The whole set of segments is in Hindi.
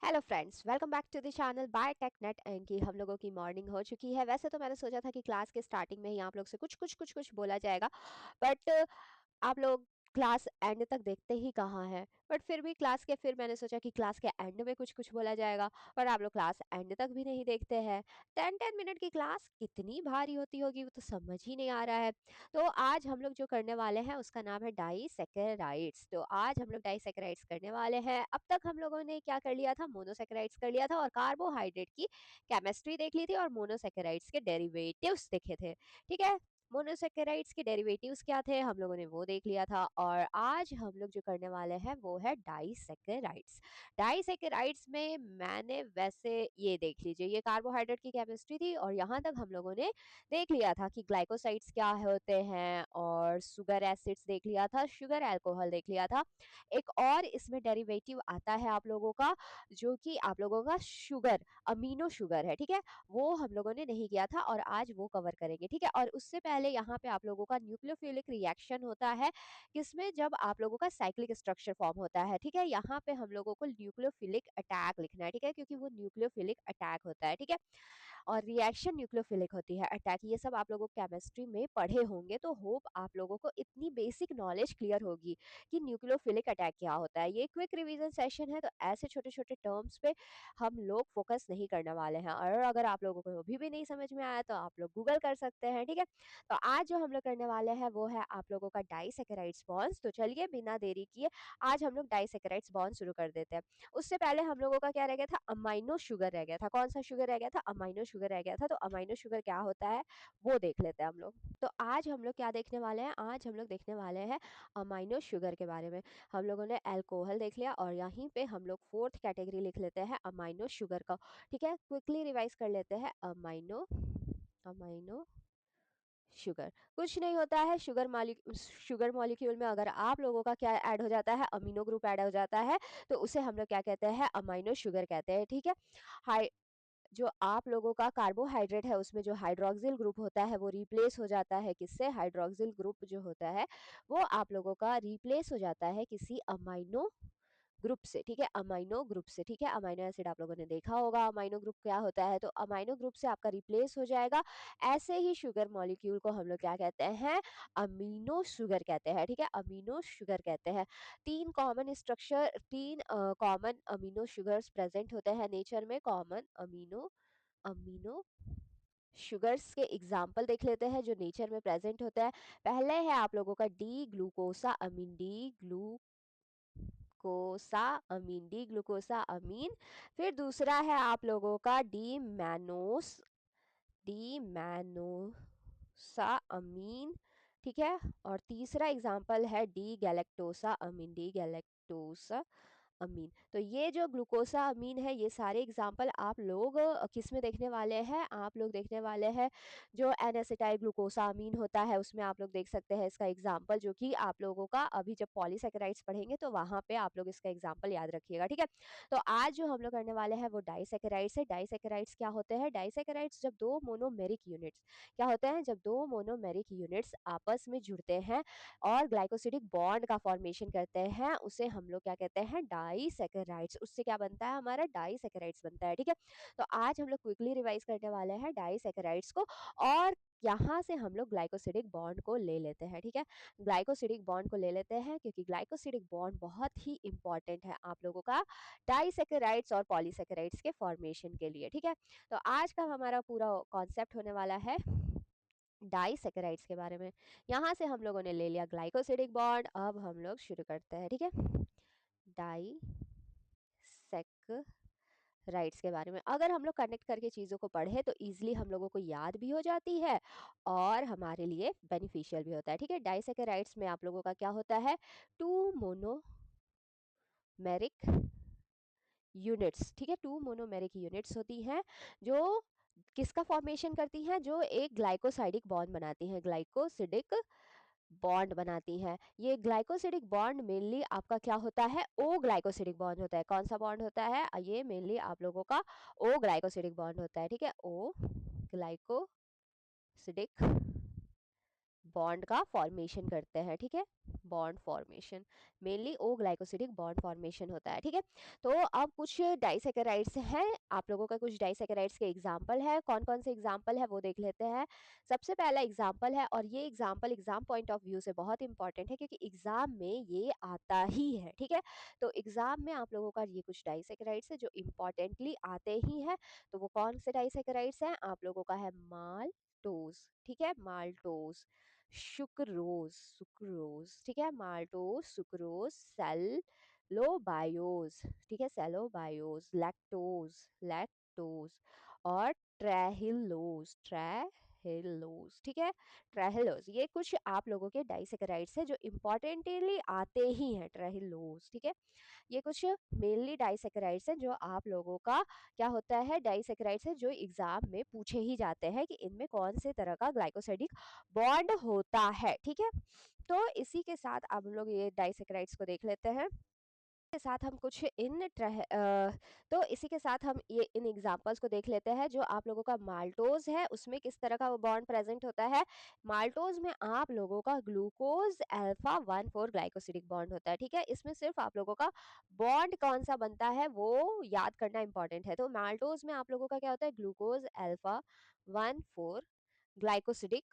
Hello friends, welcome back to the channel by Technet and की हम लोगों की मॉर्निंग हो चुकी है। वैसे तो मैंने सोचा था कि क्लास के स्टार्टिंग में ही आप लोग से कुछ बोला जाएगा, बट आप लोग क्लास एंड तक देखते ही कहाँ हैं। बट फिर मैंने सोचा कि क्लास के एंड में कुछ कुछ बोला जाएगा, पर आप लोग क्लास एंड तक भी नहीं देखते हैं। 10-10 मिनट की क्लास कितनी भारी होती होगी वो तो समझ ही नहीं आ रहा है। तो आज हम लोग जो करने वाले हैं उसका नाम है डाइसैकेराइड्स। तो आज हम लोग डाइसैकेराइड्स करने वाले हैं। अब तक हम लोगों ने क्या कर लिया था, मोनोसैकेराइड्स कर लिया था और कार्बोहाइड्रेट की केमिस्ट्री देख ली थी और मोनोसैकेराइड्स के डेरिवेटिव्स देखे थे। ठीक है, मोनोसेकेराइड्स के डेरिवेटिव्स क्या थे हम लोगों ने वो देख लिया था। और आज हम लोग जो करने वाले हैं वो है डाइसेकेराइड्स। डाइसेकेराइड्स में मैंने वैसे ये देख लीजिए, ये कार्बोहाइड्रेट की केमिस्ट्री थी और यहाँ तक हम लोगों ने देख लिया था कि ग्लाइकोसाइड्स क्या होते हैं और शुगर एसिड्स देख लिया था, शुगर अल्कोहल देख लिया था। एक और इसमें डेरिवेटिव आता है आप लोगों का, जो कि आप लोगों का शुगर, अमीनो शुगर है। ठीक है, वो हम लोगों ने नहीं किया था और आज वो कवर करेंगे। ठीक है, और उससे पहले यहाँ पे आप लोगों का न्यूक्लियोफिलिक रिएक्शन होता है, किसमें जब आप लोगों का साइक्लिक स्ट्रक्चर फॉर्म होता है। ठीक है, यहाँ पे हम लोगों को न्यूक्लियोफिलिक अटैक लिखना है। ठीक है, क्योंकि वो न्यूक्लियोफिलिक अटैक होता है। ठीक है, और रिएक्शन न्यूक्लियोफिलिक होती है, अटैक, ये सब आप लोगों केमिस्ट्री में पढ़े होंगे। तो होप आप लोगों को इतनी बेसिक नॉलेज क्लियर होगी कि न्यूक्लियोफिलिक अटैक क्या होता है। ये क्विक रिवीजन सेशन है, तो ऐसे छोटे छोटे टर्म्स पे हम लोग फोकस नहीं करने वाले हैं। और अगर आप लोगों को अभी भी नहीं समझ में आया तो आप लोग गूगल कर सकते हैं। ठीक है, तो आज जो हम लोग करने वाले हैं वो है आप लोगों का डाइसैकेराइड्स बॉन्ड्स। तो चलिए बिना देरी किए आज हम लोग डाइसैकेराइड्स बॉन्ड शुरू कर देते हैं। उससे पहले हम लोगों का क्या रह गया था, अमाइनो शुगर रह गया था। कौन सा शुगर रह गया था, अमाइनो शुगर रह गया था। तो अमाइनो शुगर क्या होता है वो देख लेते हैं हम लोग। तो आज हम लोग क्या देखने वाले हैं, आज हम लोग देखने वाले हैं अमाइनो शुगर के बारे में। हम लोगों ने अल्कोहल देख लिया और यहीं पे हम लोग फोर्थ कैटेगरी लिख लेते हैं अमाइनो शुगर का। ठीक है, क्विकली रिवाइज कर लेते हैं। अमाइनो अमाइनो शुगर कुछ नहीं होता है, शुगर मॉलिक्यूल में अगर आप लोगों का क्या ऐड हो जाता है, अमीनो ग्रुप ऐड हो जाता है, तो उसे हम लोग क्या कहते हैं, अमाइनो शुगर कहते हैं। ठीक है, हाई जो आप लोगों का कार्बोहाइड्रेट है उसमें जो हाइड्रोक्सिल ग्रुप होता है वो रिप्लेस हो जाता है किससे, हाइड्रोक्सिल ग्रुप जो होता है वो आप लोगों का रिप्लेस हो जाता है किसी अमाइनो ग्रुप से। ठीक है, अमाइनो ग्रुप से। ठीक है, अमाइनो एसिड आप लोगों ने देखा होगा अमाइनो ग्रुप क्या होता है, तो अमाइनो ग्रुप से आपका रिप्लेस हो जाएगा। ऐसे ही शुगर मॉलिक्यूल को हम लोग क्या कहते हैं, अमीनो शुगर कहते हैं। ठीक है, अमीनो शुगर कहते हैं। तीन कॉमन अमीनो शुगर्स प्रेजेंट होते हैं नेचर में, कॉमन अमीनो अमीनो शुगर्स के एग्जाम्पल देख लेते हैं जो नेचर में प्रेजेंट होता है। पहले है आप लोगों का डी ग्लूकोसा अमीन, डी ग्लूकोसा अमीन। फिर दूसरा है आप लोगों का डी मैनोसा अमीन। ठीक है, और तीसरा एग्जाम्पल है डी गैलेक्टोसा अमीन, डी गैलेक्टोसा अमीन। तो ये जो ग्लूकोसा अमीन है, ये सारे एग्जाम्पल आप लोग किस में देखने वाले हैं, आप लोग देखने वाले हैं जो एन एसिटाइल ग्लूकोसा अमीन होता है उसमें आप लोग देख सकते हैं इसका एग्जाम्पल, जो कि आप लोगों का अभी जब पॉलीसेकेराइड्स पढ़ेंगे तो वहां पे आप लोग इसका एग्जाम्पल याद रखिएगा। ठीक है, तो आज जो हम लोग करने वाले हैं वो डाइसेकेराइड्स है। डाइसेकेराइड्स क्या होते हैं, डाइसेकेराइड्स जब दो मोनोमेरिक यूनिट्स क्या होते हैं, जब दो मोनोमेरिक यूनिट्स आपस में जुड़ते हैं और ग्लाइकोसिडिक बॉन्ड का फॉर्मेशन करते हैं, उसे हम लोग क्या कहते हैं, डाइसैकेराइड्स। उससे क्या बनता है, हमारा डाइसैकेराइड्स बनता है। ठीक है, तो आज हम लोग क्विकली रिवाइज करने वाले हैं डाइसैकेराइड्स को, और यहाँ से हम लोग ग्लाइकोसिडिक बॉन्ड को ले लेते हैं। ठीक है, ग्लाइकोसिडिक बॉन्ड को ले लेते हैं क्योंकि ग्लाइकोसिडिक बॉन्ड बहुत ही इंपॉर्टेंट है आप लोगों का डाइसैकेराइड्स और पॉलीसैकेराइड्स के फॉर्मेशन के लिए। ठीक है, तो आज का हमारा पूरा कॉन्सेप्ट होने वाला है डाइसैकेराइड्स के बारे में। यहाँ से हम लोगों ने ले लिया ग्लाइकोसिडिक बॉन्ड, अब हम लोग शुरू करते हैं। ठीक है, डाइसैकेराइड्स के बारे में अगर हम लोग कनेक्ट करके चीज़ों को पढ़े तो इजीली हम लोगों को याद भी हो जाती है और हमारे लिए बेनिफिशियल भी होता है। ठीक है, डाइसैकेराइड्स में आप लोगों का क्या होता है, टू मोनोमेरिक यूनिट्स। ठीक है, टू मोनोमेरिक यूनिट्स होती हैं जो किसका फॉर्मेशन करती हैं, जो एक ग्लाइकोसाइडिक बॉन्ड बनाती हैं, ग्लाइकोसिडिक बॉन्ड बनाती हैं। ये ग्लाइकोसिडिक बॉन्ड मेनली आपका क्या होता है, ओ ग्लाइकोसिडिक बॉन्ड होता है। कौन सा बॉन्ड होता है, ये मेनली आप लोगों का ओ ग्लाइकोसिडिक बॉन्ड होता है। ठीक है, ओ ग्लाइकोसिडिक बॉन्ड का फॉर्मेशन करते हैं, ठीक है। बॉन्ड फॉर्मेशन मेनली ओ ग्लाइकोसिडिक बॉन्ड फॉर्मेशन होता है, ठीक है। तो अब कुछ डाइसैकेराइड्स हैं, आप लोगों का कुछ डाइसैकेराइड्स के एग्जांपल है, कौन कौन से एग्जांपल है वो देख लेते हैं। सबसे पहला एग्जांपल है, और ये example exam point of view से बहुत इंपॉर्टेंट है क्योंकि एग्जाम में ये आता ही है, ठीक है। तो एग्जाम में आप लोगों का ये कुछ डाइसैकेराइड्स है जो इम्पोर्टेंटली आते ही हैं। तो वो कौन से डाइसैकेराइड्स हैं, आप लोगों का है माल्टोज, ठीक है, माल्टोज, सुक्रोज, सुक्रोज, ठीक है, माल्टोज, सुक्रोज, सेलोबायोज, ठीक है, सेलोबायोज, लैक्टोज, लैक्टोज, और ट्रेहिलोज, ट्रेहिलोज, ठीक है, ट्रेहिलोज। ये कुछ आप लोगों के डाइसैकेराइड्स है जो इम्पोर्टेंटली आते ही हैं, ट्रेहिलोज, ठीक है। ये कुछ मेनली डाइसैकेराइड्स हैं जो आप लोगों का क्या होता है, डाइसैकेराइड्स है जो एग्जाम में पूछे ही जाते हैं कि इनमें कौन से तरह का ग्लाइकोसाइडिक बॉन्ड होता है, ठीक है। तो इसी के साथ आप लोग ये डाइसैकेराइड्स को देख लेते हैं के साथ हम कुछ तो इसी के साथ हम ये इन एग्जांपल्स को देख लेते हैं। जो आप लोगों का माल्टोज है उसमें किस तरह का वो बॉन्ड प्रेजेंट होता है। माल्टोज में आप लोगों का ग्लूकोज अल्फा 1,4 ग्लाइकोसिडिक बॉन्ड होता है, ठीक है। इसमें सिर्फ आप लोगों का बॉन्ड कौन सा बनता है वो याद करना इंपॉर्टेंट है। तो माल्टोज में आप लोगों का क्या होता है, ग्लूकोज अल्फा 1,4 ग्लाइकोसिडिक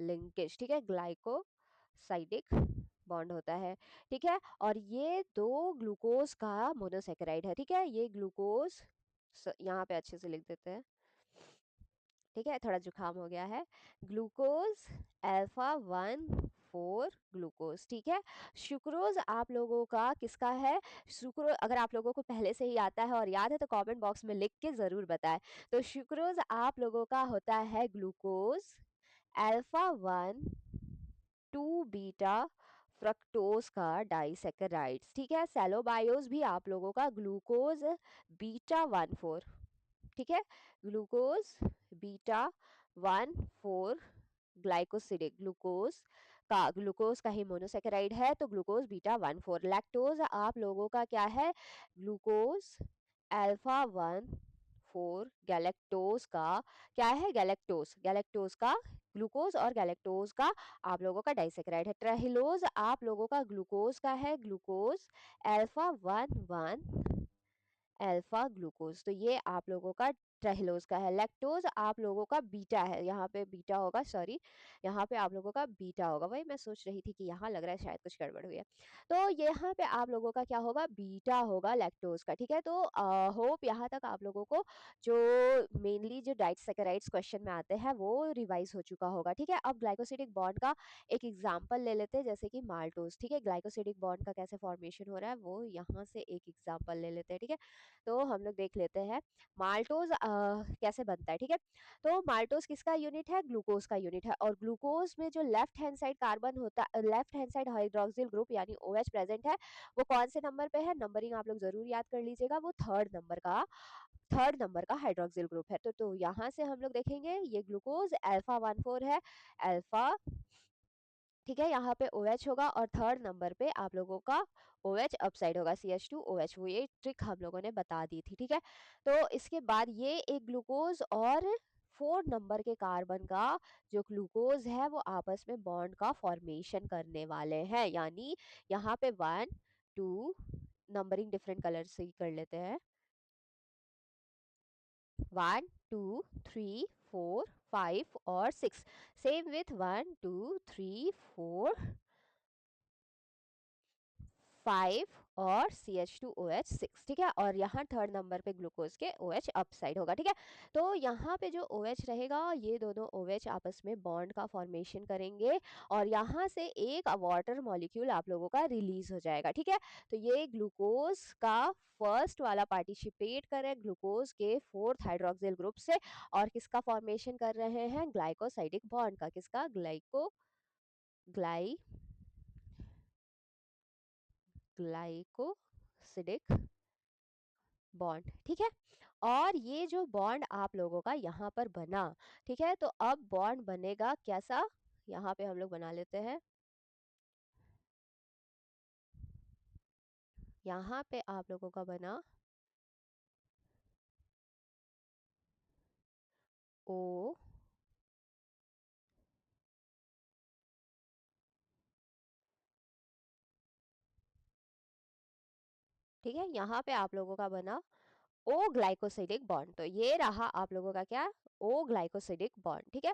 लिंकेज, ठीक है, ग्लाइकोसाइडिक बॉन्ड होता है, ठीक है। और ये दो ग्लूकोज का मोनोसेकेराइड है, ठीक है। ये ग्लूकोज यहाँ पे अच्छे से लिख देते हैं, ठीक है, थोड़ा जुकाम हो गया है। ग्लूकोज अल्फा 1,4 ग्लूकोज, ठीक है। सुक्रोज आप लोगों का किसका है, सुक्रो अगर आप लोगों को पहले से ही आता है और याद है तो कमेंट बॉक्स में लिख के जरूर बताएं। तो सुक्रोज आप लोगों का होता है ग्लूकोज अल्फा 1,2 बीटा फ्रक्टोज का डाइसैकेराइड्स, ठीक है। सेलोबायोज भी आप लोगों का ग्लूकोज बीटा 1,4, ठीक है, ग्लूकोज बीटा 1,4 ग्लाइकोसिडिक ग्लूकोज का ही मोनोसेकेराइड है, तो ग्लूकोज बीटा 1,4। लैक्टोज आप लोगों का क्या है, ग्लूकोज अल्फा 1,4 गैलेक्टोज का क्या है, गैलेक्टोज, गैलेक्टोज का ग्लूकोज और गैलेक्टोज का आप लोगों का डाइसेक्राइड है। ट्राहिलोज आप लोगों का ग्लूकोज का है, ग्लूकोज अल्फा 1,1 अल्फा ग्लूकोज, तो ये आप लोगों का ट्राहिलोज का है। लैक्टोज आप लोगों का बीटा है, यहाँ पे बीटा होगा, सॉरी, यहाँ पे आप लोगों का बीटा होगा, वही मैं सोच रही थी कि यहाँ लग रहा है शायद कुछ गड़बड़ हुई है। तो यहाँ पे आप लोगों का क्या होगा, बीटा होगा लैक्टोज का, ठीक है। तो होप यहाँ तक आप लोगों को जो मेनली जो डाइसैकेराइड्स क्वेश्चन में आते हैं वो रिवाइज हो चुका होगा, ठीक है। अब ग्लाइकोसिडिक बॉन्ड का एक एग्जाम्पल ले लेते हैं, जैसे कि माल्टोज, ठीक है। ग्लाइकोसिडिक बॉन्ड का कैसे फॉर्मेशन हो रहा है वो यहाँ से एक एग्जाम्पल ले लेते हैं, ठीक है। तो हम लोग देख लेते हैं माल्टोज कैसे बनता है, ठीक है। तो माल्टोज किसका यूनिट है, ग्लूकोज का यूनिट है। और ग्लूकोज में जो लेफ्ट हैंड साइड कार्बन होता है, left hand side hydroxyl group यानी OH प्रेजेंट है, वो कौन से नंबर पे है, नंबरिंग आप लोग जरूर याद कर लीजिएगा, वो थर्ड नंबर का हाइड्रोक्सिल ग्रुप है। तो यहाँ से हम लोग देखेंगे ये ग्लूकोज अल्फा 1,4 है, अल्फा, ठीक है। यहाँ पे OH होगा और थर्ड नंबर पे आप लोगों का OH अपसाइड होगा, CH2OH, वो ये ट्रिक हम लोगों ने बता दी थी, ठीक है। तो इसके बाद ये एक ग्लूकोज और 4 नंबर के कार्बन का जो ग्लूकोज है वो आपस में बॉन्ड का फॉर्मेशन करने वाले हैं, यानी यहाँ पे 1 2 नंबरिंग डिफरेंट कलर से ही कर लेते हैं, 1 2 3 4 5 और 6, सेम विथ 1 2 3 4 5 और CH2OH 6, ठीक है। और यहाँ थर्ड नंबर पे ग्लूकोज के OH अपसाइड होगा, ठीक है। तो यहाँ पे जो OH रहेगा ये दोनों OH आपस में बॉन्ड का फॉर्मेशन करेंगे और यहाँ से एक वाटर मॉलिक्यूल आप लोगों का रिलीज हो जाएगा, ठीक है। तो ये ग्लूकोज का फर्स्ट वाला पार्टिसिपेट कर रहे हैं ग्लूकोज के फोर्थ हाइड्रोक्सिल ग्रुप से, और किसका फॉर्मेशन कर रहे हैं, ग्लाइकोसाइडिक बॉन्ड का, किसका, ग्लाई ग्लाइकोसिडिक बॉन्ड, ठीक है। और ये जो बॉन्ड आप लोगों का यहाँ पर बना, ठीक है, तो अब बॉन्ड बनेगा कैसा, यहाँ पे हम लोग बना लेते हैं, यहाँ पे आप लोगों का बना O ठीक है, यहाँ पे आप लोगों का बना ओ ग्लाइकोसिडिक बॉन्ड। तो ये रहा आप लोगों का क्या, ओ ग्लाइकोसिडिक बॉन्ड। ठीक है,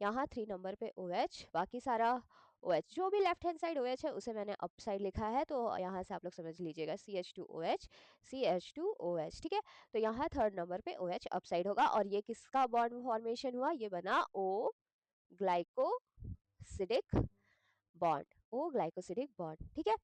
यहाँ 3 नंबर पे ओ एच, बाकी सारा ओ एच, जो भी left hand side O H है उसे मैंने अप साइड लिखा है, तो यहाँ से आप लोग समझ लीजिएगा C H two O H, C H two O H. ठीक है, तो यहाँ 3rd नंबर पे ओ एच अप साइड होगा, और ये किसका बॉन्ड फॉर्मेशन हुआ, ये बना ओ ग्लाइकोसिडिक बॉन्ड, ओ ग्लाइकोसिडिक बॉन्ड। ठीक है,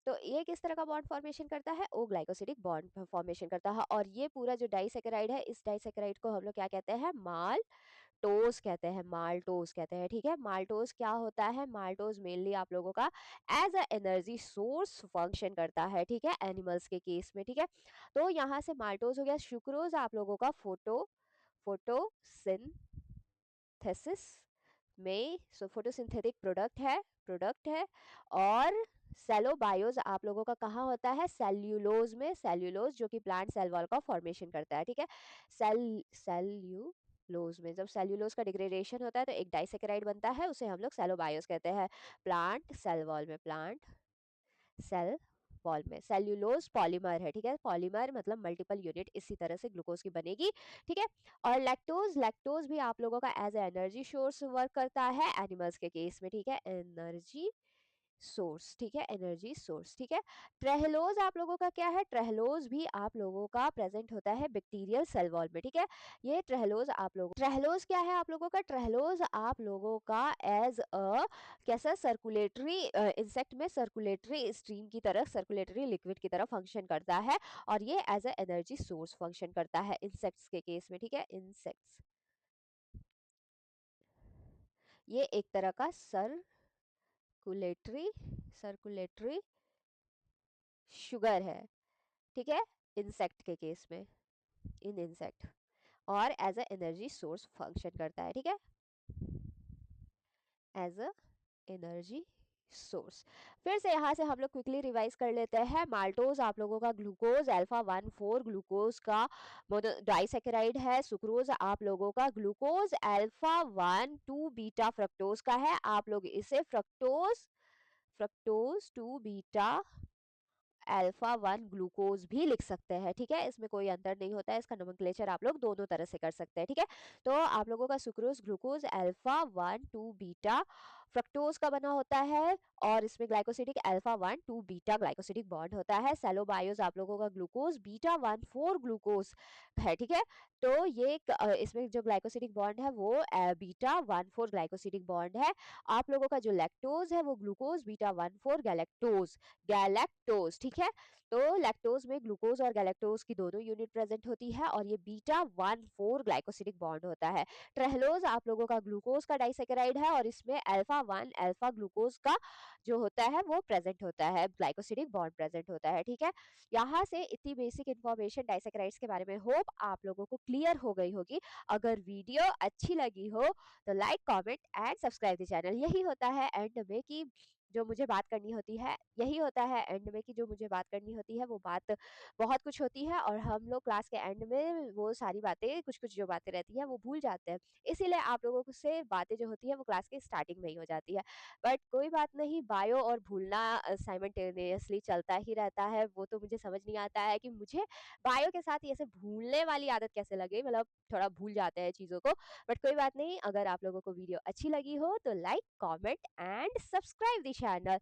तो ये किस तरह का बॉन्ड फॉर्मेशन करता है, ओ ग्लाइकोसिडिक बॉन्ड फॉर्मेशन करता है। और ये पूरा जो डाइसेकेराइड है, इस डाइसेकेराइड को हम लोग क्या कहते हैं, माल्टोस कहते हैं, माल्टोस कहते हैं। ठीक है, माल्टोस क्या होता है, माल्टोस मेनली आप लोगों का as a energy source function करता है। ठीक है, एनिमल्स के केस में। ठीक है, तो यहाँ से माल्टोस हो गया, सुक्रोज आप लोगों का फोटोसिंथेसिस में, फोटोसिंथेटिक प्रोडक्ट है। और सेलोबायोस आप लोगों का कहाँ होता है, सेल्यूलोज में, सेल्यूलोज जो कि प्लांट सेल वॉल का फॉर्मेशन करता है। ठीक है, सेल्यूलोज में जब सेल्यूलोज का डिग्रेडेशन होता है तो एक डाइसेकेराइड बनता है, उसे हम लोग सेलोबायोस कहते हैं। प्लांट सेल वॉल में, प्लांट सेल वॉल में सेल्यूलोज पॉलीमर है। ठीक है, पॉलीमर मतलब मल्टीपल यूनिट इसी तरह से ग्लूकोज की बनेगी। ठीक है, और लैक्टोज, लैक्टोज भी आप लोगों का as a energy source work करता है एनिमल्स के केस में। ठीक है, एनर्जी सोर्स। ठीक है, एनर्जी सोर्स। ठीक है, ट्रेहलोज आप लोगों का क्या है, ट्रेहलोज भी आप लोगों का प्रेजेंट होता है बैक्टीरियल सेल वॉल में। ठीक है, ये ट्रेहलोज आप लोगों, ट्रेहलोज क्या है आप लोगों का, ट्रेहलोज आप लोगों का एज अ कैसा सर्कुलेटरी इंसेक्ट में सर्कुलेटरी स्ट्रीम की तरह, सर्कुलेटरी लिक्विड की तरह फंक्शन करता है, और ये as a energy source function करता है इंसेक्ट्स के केस में। ठीक है, इंसेक्ट्स, ये एक तरह का सर्कुलेटरी सर्कुलेटरी शुगर है। ठीक है, इंसेक्ट के केस में, इन इंसेक्ट, और as a energy source function करता है। ठीक है, एज अ एनर्जी सोर्स। फिर से यहाँ से हम लोग क्विकली रिवाइज कर लेते हैं। माल्टोज आप लोगों का ग्लूकोज अल्फा 1,4 ग्लूकोज का डाइसेकेराइड है। सुक्रोज आप लोगों का ग्लूकोज अल्फा 1,2 बीटा फ्रक्टोज का है। आप लोग इसे fructose fructose 2 beta alpha 1 glucose भी लिख सकते हैं। ठीक है, इसमें कोई अंतर नहीं होता है, इसका नोमेनक्लेचर आप लोग दोनों तरह से कर सकते हैं। ठीक है, तो आप लोगों का sucrose glucose alpha 1,2 beta fructose का बना होता है, और इसमें glycosidic alpha 1,2 beta glycosidic bond होता है। सेलोबायोस आप लोगों का ग्लूकोज बीटा 1,4 ग्लूकोज है। ठीक है, तो ये इसमें जो ग्लाइकोसिडिक बॉन्ड है वो बीटा 1,4 ग्लाइकोसिडिक बॉन्ड है। आप लोगों का जो लैक्टोज है वो ग्लूकोज बीटा 1,4 गैलेक्टोज, गैलेक्टोज। ठीक है, तो लैक्टोज में ग्लूकोज और गैलेक्टोज की दोनों यूनिट प्रेजेंट होती है, और ये बीटा 1,4 ग्लाइकोसिडिक बॉन्ड होता है। ट्रेहलोज आप लोगों का ग्लूकोज का डाइसेकेराइड है, और इसमें अल्फा 1 अल्फा ग्लूकोज का जो होता है वो प्रेजेंट होता है, ग्लाइकोसिडिक बॉन्ड प्रेजेंट होता है। ठीक है, यहाँ से इतनी बेसिक इन्फॉर्मेशन डाइसेकेराइड्स के बारे में होप आप लोगों को क्लियर हो गई होगी। अगर वीडियो अच्छी लगी हो तो like, comment and subscribe the channel. यही होता है एंड में कि जो मुझे बात करनी होती है, यही होता है एंड में कि जो मुझे बात करनी होती है वो बात बहुत कुछ होती है, और हम लोग क्लास के एंड में वो सारी बातें, कुछ कुछ जो बातें रहती हैं वो भूल जाते हैं। इसीलिए आप लोगों से बातें जो होती है वो क्लास के स्टार्टिंग में ही हो जाती है। बट कोई बात नहीं, बायो और भूलना साइमल्टेनियसली चलता ही रहता है। वो तो मुझे समझ नहीं आता है कि मुझे बायो के साथ ये ऐसे भूलने वाली आदत कैसे लगे, मतलब थोड़ा भूल जाते हैं चीज़ों को। बट कोई बात नहीं, अगर आप लोगों को वीडियो अच्छी लगी हो तो like, comment and subscribe the channel.